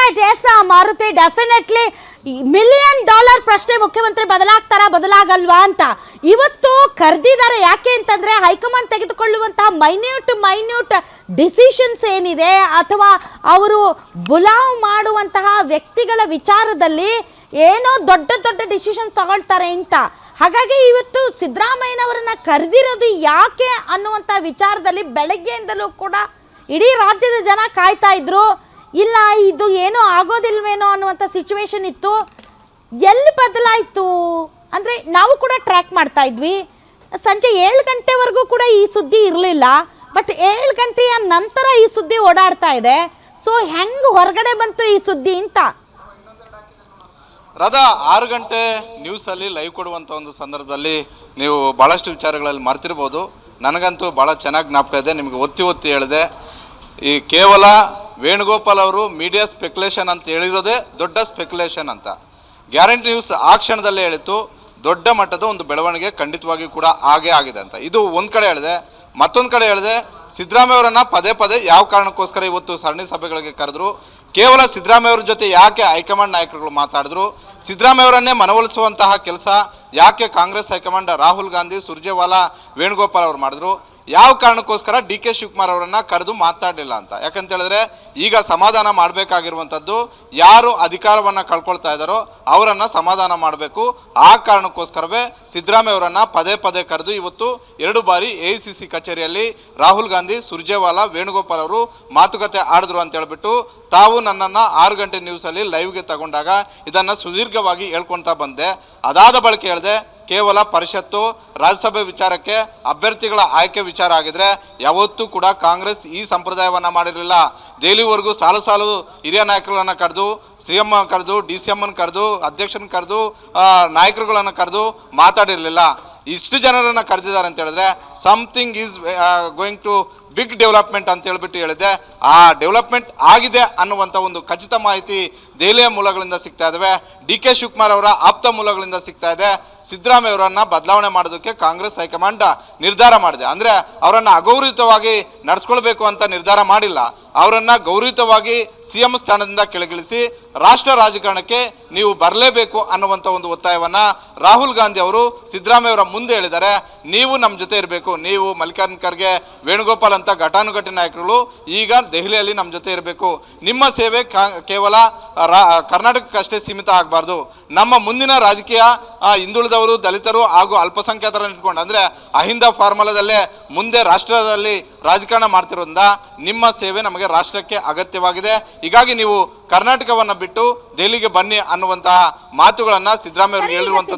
Right yes Maruti, definitely $1,000,000 ಪ್ರಶ್ನೆ ಮುಖ್ಯಮಂತ್ರಿ ಬದಲಾಗಲ್ವಾ ಅಂತ ಇವತ್ತು ಕರೆದಿದ್ದಾರೆ. ಯಾಕೆ ಅಂತಂದ್ರೆ ಹೈಕಮಾಂಡ್ ತೆಗೆದುಕೊಳ್ಳುವಂತಹ ಮೈನ್ಯೂಟ್ ಡಿಸಿಷನ್ಸ್ ಏನಿದೆ ಅಥವಾ ಅವರು ಬುಲಾವ್ ಮಾಡುವಂತಹ ವ್ಯಕ್ತಿಗಳ ವಿಚಾರದಲ್ಲಿ ಏನೋ ದೊಡ್ಡ ಡಿಸಿಷನ್ ತಗೊಳ್ತಾರೆ ಅಂತ. ಹಾಗಾಗಿ ಇವತ್ತು ಸಿದ್ದರಾಮಯ್ಯನವರನ್ನ ಕರೆದಿರೋದು ಯಾಕೆ ಅನ್ನುವಂಥ ವಿಚಾರದಲ್ಲಿ ಬೆಳಗ್ಗೆಯಿಂದಲೂ ಕೂಡ ಇಡೀ ರಾಜ್ಯದ ಜನ ಕಾಯ್ತಾ ಇದ್ರು. ಇಲ್ಲ ಇದು ಏನೋ ಆಗೋದಿಲ್ವೇನೋ ಅನ್ನುವಂಥ ಸಿಚುವೇಶನ್ ಇತ್ತು. ಎಲ್ಲಿ ಬದಲಾಯಿತು ಅಂದರೆ ನಾವು ಕೂಡ ಟ್ರ್ಯಾಕ್ ಮಾಡ್ತಾ ಇದ್ವಿ. ಸಂಜೆ 7 ಗಂಟೆವರೆಗೂ ಕೂಡ ಈ ಸುದ್ದಿ ಇರಲಿಲ್ಲ. ಬಟ್ 7 ಗಂಟೆಯ ನಂತರ ಈ ಸುದ್ದಿ ಓಡಾಡ್ತಾ ಇದೆ. ಸೊ ಹೆಂಗೆ ಹೊರಗಡೆ ಬಂತು ಈ ಸುದ್ದಿ ಅಂತ? ರಾಧಾ, 6 ಗಂಟೆ ನ್ಯೂಸಲ್ಲಿ ಲೈವ್ ಕೊಡುವಂಥ ಒಂದು ಸಂದರ್ಭದಲ್ಲಿ ನೀವು ಭಾಳಷ್ಟು ವಿಚಾರಗಳಲ್ಲಿ ಮರ್ತಿರ್ಬೋದು. ನನಗಂತೂ ಭಾಳ ಚೆನ್ನಾಗಿ ಜ್ಞಾಪಕ ಇದೆ. ನಿಮಗೆ ಒತ್ತಿ ಹೇಳಿದೆ, ಈ ಕೇವಲ ವೇಣುಗೋಪಾಲ್ ಅವರು ಮೀಡಿಯಾ ಸ್ಪೆಕ್ಯುಲೇಷನ್ ಅಂತ ಹೇಳಿರೋದೇ ದೊಡ್ಡ ಸ್ಪೆಕ್ಯುಲೇಷನ್ ಅಂತ. ಗ್ಯಾರಂಟಿ ನ್ಯೂಸ್ ಆ ಕ್ಷಣದಲ್ಲೇ ಹೇಳಿತ್ತು, ದೊಡ್ಡ ಮಟ್ಟದ ಒಂದು ಬೆಳವಣಿಗೆ ಖಂಡಿತವಾಗಿ ಕೂಡ ಆಗೇ ಆಗಿದೆ ಅಂತ. ಇದು ಒಂದು ಕಡೆ ಹೇಳಿದೆ. ಮತ್ತೊಂದು ಕಡೆ ಹೇಳಿದೆ, ಸಿದ್ದರಾಮಯ್ಯ ಅವರನ್ನು ಪದೇ ಯಾವ ಕಾರಣಕ್ಕೋಸ್ಕರ ಇವತ್ತು ಸರಣಿ ಸಭೆಗಳಿಗೆ ಕರೆದ್ರು, ಕೇವಲ ಸಿದ್ದರಾಮಯ್ಯ ಅವ್ರ ಜೊತೆ ಯಾಕೆ ಹೈಕಮಾಂಡ್ ನಾಯಕರುಗಳು ಮಾತಾಡಿದ್ರು, ಸಿದ್ದರಾಮಯ್ಯ ಅವರನ್ನೇ ಮನವೊಲಿಸುವಂತಹ ಕೆಲಸ ಯಾಕೆ ಕಾಂಗ್ರೆಸ್ ಹೈಕಮಾಂಡ್ ರಾಹುಲ್ ಗಾಂಧಿ, ಸುರ್ಜೇವಾಲಾ, ವೇಣುಗೋಪಾಲ್ ಅವರು ಮಾಡಿದ್ರು, ಯಾವ ಕಾರಣಕ್ಕೋಸ್ಕರ DK ಶಿವಕುಮಾರ್ ಅವರನ್ನು ಕರೆದು ಮಾತಾಡಲಿಲ್ಲ ಅಂತ. ಯಾಕಂತ ಹೇಳಿದ್ರೆ ಈಗ ಸಮಾಧಾನ ಮಾಡಬೇಕಾಗಿರುವಂಥದ್ದು ಯಾರು ಅಧಿಕಾರವನ್ನು ಕಳ್ಕೊಳ್ತಾ ಇದ್ದಾರೋ ಅವರನ್ನು ಸಮಾಧಾನ ಮಾಡಬೇಕು. ಆ ಕಾರಣಕ್ಕೋಸ್ಕರವೇ ಸಿದ್ದರಾಮಯ್ಯ ಅವರನ್ನು ಪದೇ ಕರೆದು ಇವತ್ತು 2 ಬಾರಿ AICC ಕಚೇರಿಯಲ್ಲಿ ರಾಹುಲ್ ಗಾಂಧಿ, ಸುರ್ಜೇವಾಲಾ, ವೇಣುಗೋಪಾಲ್ ಅವರು ಮಾತುಕತೆ ಆಡಿದ್ರು ಅಂತ ಹೇಳ್ಬಿಟ್ಟು ತಾವು ನನ್ನನ್ನು 6 ಗಂಟೆ ನ್ಯೂಸಲ್ಲಿ ಲೈವ್ಗೆ ತಗೊಂಡಾಗ ಇದನ್ನು ಸುದೀರ್ಘವಾಗಿ ಹೇಳ್ಕೊಳ್ತಾ ಬಂದೆ. ಅದಾದ ಬಳಿಕ ಹೇಳಿದೆ, ಕೇವಲ ಪರಿಷತ್ತು ರಾಜ್ಯಸಭೆ ವಿಚಾರಕ್ಕೆ ಅಭ್ಯರ್ಥಿಗಳ ಆಯ್ಕೆ ವಿಚಾರ ಆಗಿದ್ರೆ ಯಾವತ್ತೂ ಕೂಡ ಕಾಂಗ್ರೆಸ್ ಈ ಸಂಪ್ರದಾಯವನ್ನು ಮಾಡಿರಲಿಲ್ಲ. ದೆಹಲಿವರೆಗೂ ಸಾಲು ಹಿರಿಯ ನಾಯಕರುಗಳನ್ನು ಕರೆದು, CM ಕರೆದು, DCM ಕರೆದು, ಅಧ್ಯಕ್ಷನ ಕರೆದು, ನಾಯಕರುಗಳನ್ನು ಕರೆದು ಮಾತಾಡಿರಲಿಲ್ಲ. ಇಷ್ಟು ಜನರನ್ನು ಕರೆದಿದ್ದಾರೆ ಅಂತ ಹೇಳಿದ್ರೆ something is going to big development ಅಂತ ಹೇಳ್ಬಿಟ್ಟು ಹೇಳಿದೆ. ಆ ಡೆವಲಪ್ಮೆಂಟ್ ಆಗಿದೆ ಅನ್ನುವಂಥ ಒಂದು ಖಚಿತ ಮಾಹಿತಿ ದೆಹಲಿಯ ಮೂಲಗಳಿಂದ ಸಿಗ್ತಾ ಇದ್ದಾವೆ. DK ಶಿವಕುಮಾರ್ ಅವರ ಆಪ್ತ ಮೂಲಗಳಿಂದ ಸಿಗ್ತಾ ಇದೆ. ಸಿದ್ದರಾಮಯ್ಯ ಅವರನ್ನು ಬದಲಾವಣೆ ಮಾಡೋದಕ್ಕೆ ಕಾಂಗ್ರೆಸ್ ಹೈಕಮಾಂಡ್ ನಿರ್ಧಾರ ಮಾಡಿದೆ. ಅಂದರೆ ಅವರನ್ನು ಅಗೌರವಿತವಾಗಿ ನಡೆಸ್ಕೊಳ್ಬೇಕು ಅಂತ ನಿರ್ಧಾರ ಮಾಡಿಲ್ಲ. ಅವರನ್ನು ಗೌರವಿತವಾಗಿ CM ಸ್ಥಾನದಿಂದ ಕೆಳಗಿಳಿಸಿ ರಾಷ್ಟ್ರ ರಾಜಕಾರಣಕ್ಕೆ ನೀವು ಬರಲೇಬೇಕು ಅನ್ನುವಂಥ ಒಂದು ಒತ್ತಾಯವನ್ನು ರಾಹುಲ್ ಗಾಂಧಿ ಅವರು ಸಿದ್ದರಾಮಯ್ಯ ಅವರ ಮುಂದೆ ಹೇಳಿದ್ದಾರೆ. ನೀವು ನಮ್ಮ ಜೊತೆ ಇರಬೇಕು, ನೀವು ಮಲ್ಲಿಕಾರ್ಜುನ ಖರ್ಗೆ, ವೇಣುಗೋಪಾಲ್ ಅಂತ ಘಟಾನುಘಟಿ ನಾಯಕರುಗಳು ಈಗ ದೆಹಲಿಯಲ್ಲಿ ನಮ್ಮ ಜೊತೆ ಇರಬೇಕು. ನಿಮ್ಮ ಸೇವೆ ಕೇವಲ ಕರ್ನಾಟಕಕ್ಕಷ್ಟೇ ಸೀಮಿತ ಆಗಬಾರ್ದು. ನಮ್ಮ ಮುಂದಿನ ರಾಜಕೀಯ ಹಿಂದುಳಿದವರು, ದಲಿತರು ಹಾಗೂ ಅಲ್ಪಸಂಖ್ಯಾತರನ್ನು ಇಟ್ಕೊಂಡು, ಅಂದರೆ ಅಹಿಂದ ಫಾರ್ಮುಲಾದಲ್ಲೇ ಮುಂದೆ ರಾಷ್ಟ್ರದಲ್ಲಿ ರಾಜಕಾರಣ ಮಾಡ್ತಿರೋದ್ರಿಂದ ನಿಮ್ಮ ಸೇವೆ ನಮಗೆ ರಾಷ್ಟ್ರಕ್ಕೆ ಅಗತ್ಯವಾಗಿದೆ. ಹೀಗಾಗಿ ನೀವು ಕರ್ನಾಟಕವನ್ನು ಬಿಟ್ಟು ದೆಹಲಿಗೆ ಬನ್ನಿ ಅನ್ನುವಂತಹ ಮಾತುಗಳನ್ನು ಸಿದ್ದರಾಮಯ್ಯ ಅವರು ಹೇಳಿರುವಂಥದ್ದು